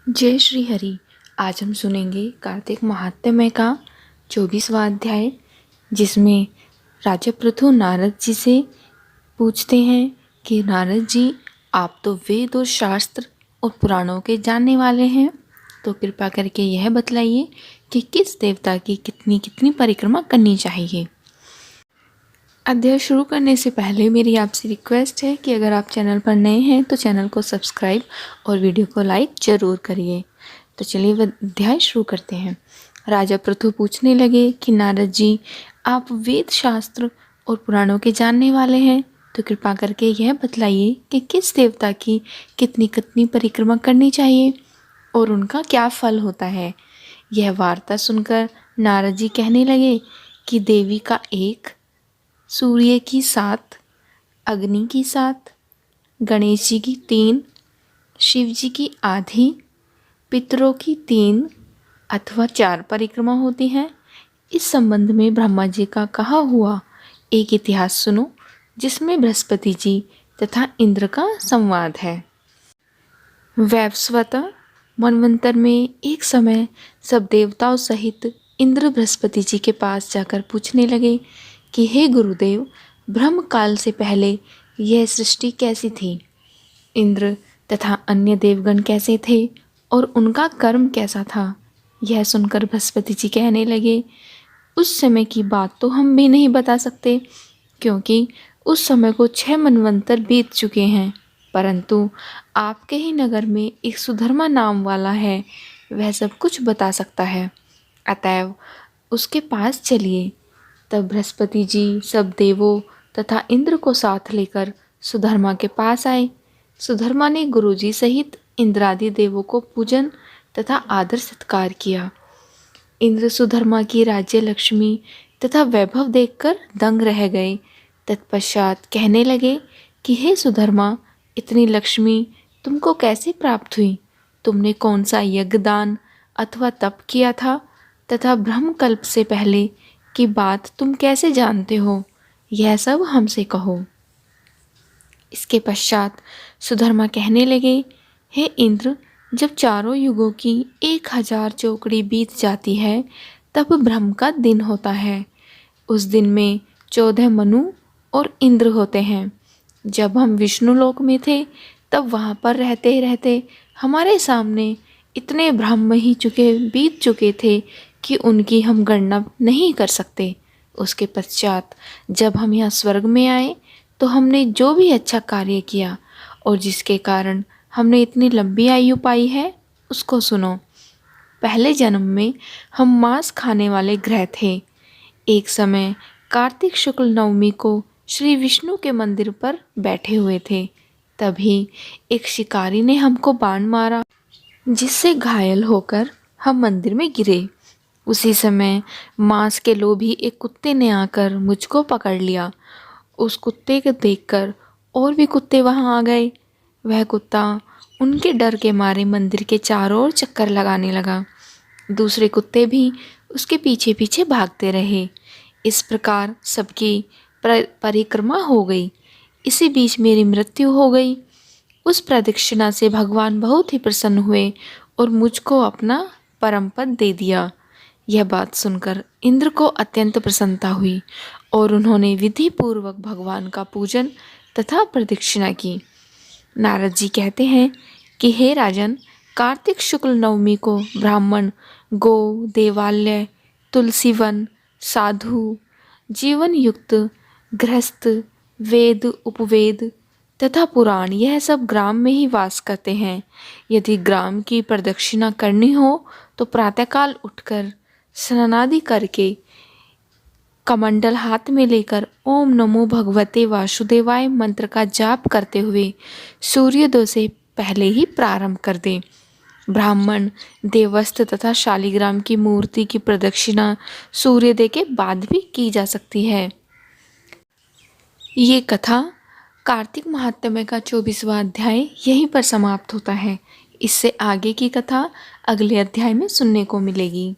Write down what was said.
जय श्री हरि। आज हम सुनेंगे कार्तिक महात्म्य का 24वां अध्याय, जिसमें राजा पृथु नारद जी से पूछते हैं कि नारद जी, आप तो वेद और शास्त्र और पुराणों के जानने वाले हैं, तो कृपा करके यह बतलाइए कि किस देवता की कितनी कितनी परिक्रमा करनी चाहिए। अध्याय शुरू करने से पहले मेरी आपसे रिक्वेस्ट है कि अगर आप चैनल पर नए हैं तो चैनल को सब्सक्राइब और वीडियो को लाइक ज़रूर करिए। तो चलिए अध्याय शुरू करते हैं। राजा पृथु पूछने लगे कि नारद जी, आप वेद शास्त्र और पुराणों के जानने वाले हैं, तो कृपा करके यह बतलाइए कि किस देवता की कितनी कितनी परिक्रमा करनी चाहिए और उनका क्या फल होता है। यह वार्ता सुनकर नारद जी कहने लगे कि देवी का 1, सूर्य की 7, अग्नि की 7, गणेश जी की 3, शिव जी की आधी, पितरों की 3 अथवा 4 परिक्रमा होती हैं। इस संबंध में ब्रह्मा जी का कहा हुआ एक इतिहास सुनो, जिसमें बृहस्पति जी तथा इंद्र का संवाद है। वैवस्वत मनवंतर में एक समय सब देवताओं सहित इंद्र बृहस्पति जी के पास जाकर पूछने लगे कि हे गुरुदेव, ब्रह्म काल से पहले यह सृष्टि कैसी थी, इंद्र तथा अन्य देवगण कैसे थे और उनका कर्म कैसा था। यह सुनकर बृहस्पति जी कहने लगे, उस समय की बात तो हम भी नहीं बता सकते, क्योंकि उस समय को 6 मनवंतर बीत चुके हैं, परंतु आपके ही नगर में एक सुधर्मा नाम वाला है, वह सब कुछ बता सकता है, अतएव उसके पास चलिए। तब बृहस्पति जी सब देवों तथा इंद्र को साथ लेकर सुधर्मा के पास आए। सुधर्मा ने गुरुजी सहित इंद्रादि देवों को पूजन तथा आदर सत्कार किया। इंद्र सुधर्मा की राज्य लक्ष्मी तथा वैभव देखकर दंग रह गए। तत्पश्चात कहने लगे कि हे सुधर्मा, इतनी लक्ष्मी तुमको कैसे प्राप्त हुई? तुमने कौन सा यज्ञ, दान अथवा तप किया था तथा ब्रह्मकल्प से पहले की बात तुम कैसे जानते हो? यह सब हमसे कहो। इसके पश्चात सुधर्मा कहने लगे, हे इंद्र, जब चारों युगों की 1000 चौकड़ी बीत जाती है, तब ब्रह्म का दिन होता है। उस दिन में 14 मनु और इंद्र होते हैं। जब हम विष्णु लोक में थे, तब वहाँ पर रहते रहते हमारे सामने इतने ब्रह्म ही बीत चुके थे कि उनकी हम गणना नहीं कर सकते। उसके पश्चात जब हम यहाँ स्वर्ग में आए, तो हमने जो भी अच्छा कार्य किया और जिसके कारण हमने इतनी लंबी आयु पाई है, उसको सुनो। पहले जन्म में हम मांस खाने वाले ग्रह थे। एक समय कार्तिक शुक्ल नवमी को श्री विष्णु के मंदिर पर बैठे हुए थे। तभी एक शिकारी ने हमको बाण मारा, जिससे घायल होकर हम मंदिर में गिरे। उसी समय मांस के लोभी एक कुत्ते ने आकर मुझको पकड़ लिया। उस कुत्ते को देखकर और भी कुत्ते वहां आ गए। वह कुत्ता उनके डर के मारे मंदिर के चारों ओर चक्कर लगाने लगा। दूसरे कुत्ते भी उसके पीछे पीछे भागते रहे। इस प्रकार सबकी परिक्रमा हो गई। इसी बीच मेरी मृत्यु हो गई। उस प्रदक्षिणा से भगवान बहुत ही प्रसन्न हुए और मुझको अपना परम पद दे दिया। यह बात सुनकर इंद्र को अत्यंत प्रसन्नता हुई और उन्होंने विधि पूर्वक भगवान का पूजन तथा प्रदक्षिणा की। नारद जी कहते हैं कि हे राजन, कार्तिक शुक्ल नवमी को ब्राह्मण, गौ, देवालय, तुलसी वन, साधु, जीवन युक्त, गृहस्थ, वेद, उपवेद तथा पुराण, यह सब ग्राम में ही वास करते हैं। यदि ग्राम की प्रदक्षिणा करनी हो तो प्रातःकाल उठकर स्नानादि करके कमंडल हाथ में लेकर ओम नमो भगवते वासुदेवाय मंत्र का जाप करते हुए सूर्योदय से पहले ही प्रारंभ कर दें। ब्राह्मण, देवस्थ तथा शालिग्राम की मूर्ति की प्रदक्षिणा सूर्योदय के बाद भी की जा सकती है। ये कथा कार्तिक महात्म्य का 24वां अध्याय यहीं पर समाप्त होता है। इससे आगे की कथा अगले अध्याय में सुनने को मिलेगी।